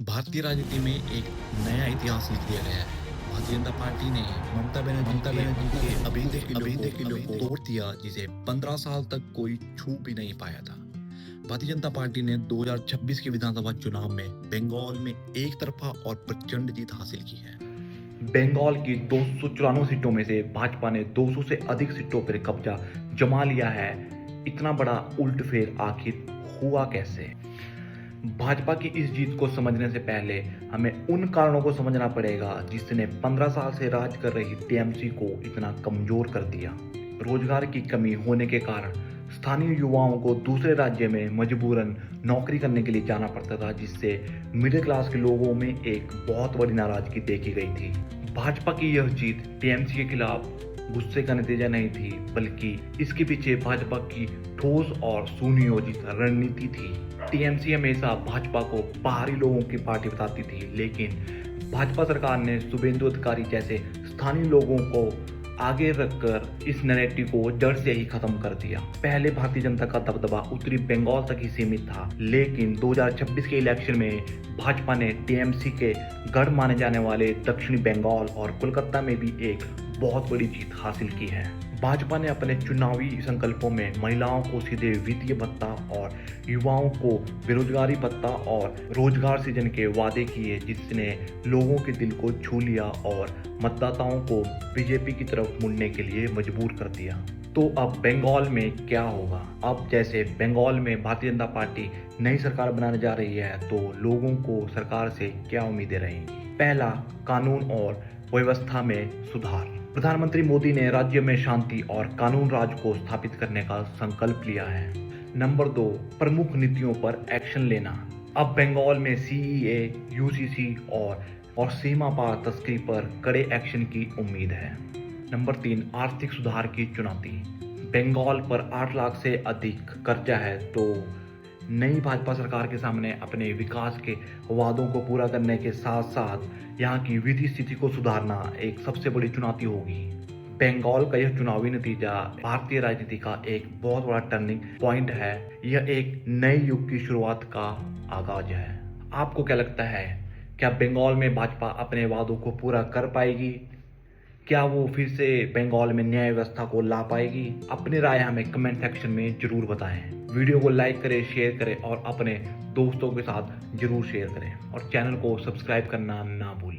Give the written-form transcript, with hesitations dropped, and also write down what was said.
भारतीय राजनीति में एक नया इतिहास लिख दिया गया है। भारतीय जनता पार्टी ने ममता बनर्जी के अभेद्य किले को तोड़ दिया, जिसे 15 साल तक कोई छू भी नहीं पाया था। भारतीय जनता पार्टी ने 2026 के विधानसभा चुनाव में बंगाल में एक तरफा और प्रचंड जीत हासिल की है। बंगाल की 294 सीटों में से भाजपा ने 200 से अधिक सीटों पर कब्जा जमा लिया है। इतना बड़ा उल्टफेर आखिर हुआ कैसे? भाजपा की इस जीत को समझने से पहले हमें उन कारणों को समझना पड़ेगा जिसने 15 साल से राज कर रही टीएमसी को इतना कमजोर कर दिया। रोजगार की कमी होने के कारण स्थानीय युवाओं को दूसरे राज्य में मजबूरन नौकरी करने के लिए जाना पड़ता था, जिससे मिडिल क्लास के लोगों में एक बहुत बड़ी नाराजगी देखी गई थी। भाजपा की यह जीत टीएमसी के खिलाफ गुस्से का नतीजा नहीं थी, बल्कि इसके पीछे भाजपा की ठोस और सुनियोजित रणनीति थी। टीएमसी हमेशा भाजपा को बाहरी लोगों की पार्टी बताती थी, लेकिन भाजपा सरकार ने शुभेंदु अधिकारी जैसे स्थानीय लोगों को आगे रखकर इस नैरेटिव को जड़ से ही खत्म कर दिया। पहले भारतीय जनता का दबदबा उत्तरी बंगाल तक ही सीमित था, लेकिन 2026 के इलेक्शन में भाजपा ने टीएमसी के गढ़ माने जाने वाले दक्षिणी बंगाल और कोलकाता में भी एक बहुत बड़ी जीत हासिल की है। भाजपा ने अपने चुनावी संकल्पों में महिलाओं को सीधे वित्तीय भत्ता और युवाओं को बेरोजगारी भत्ता और रोजगार सृजन के वादे किए, जिसने लोगों के दिल को छू लिया और मतदाताओं को बीजेपी की तरफ मुड़ने के लिए मजबूर कर दिया। तो अब बंगाल में क्या होगा? अब जैसे बंगाल में भारतीय जनता पार्टी नई सरकार बनाने जा रही है, तो लोगों को सरकार से क्या उम्मीदें रहेंगी? पहला, कानून और व्यवस्था में सुधार। प्रधानमंत्री मोदी ने राज्य में शांति और कानून राज को स्थापित करने का संकल्प लिया है। नंबर 2, प्रमुख नीतियों पर एक्शन लेना। अब बंगाल में सीईए, यूसीसी और सीमा पार तस्करी पर कड़े एक्शन की उम्मीद है। नंबर 3, आर्थिक सुधार की चुनौती। बंगाल पर 8 लाख से अधिक कर्जा है, तो नई भाजपा सरकार के सामने अपने विकास के वादों को पूरा करने के साथ साथ यहाँ की वित्तीय स्थिति को सुधारना एक सबसे बड़ी चुनौती होगी। बंगाल का यह चुनावी नतीजा भारतीय राजनीति का एक बहुत बड़ा टर्निंग पॉइंट है। यह एक नए युग की शुरुआत का आगाज है। आपको क्या लगता है, क्या बंगाल में भाजपा अपने वादों को पूरा कर पाएगी? क्या वो फिर से बंगाल में न्याय व्यवस्था को ला पाएगी? अपनी राय हमें कमेंट सेक्शन में जरूर बताएं। वीडियो को लाइक करें, शेयर करें और अपने दोस्तों के साथ जरूर शेयर करें और चैनल को सब्सक्राइब करना ना भूलें।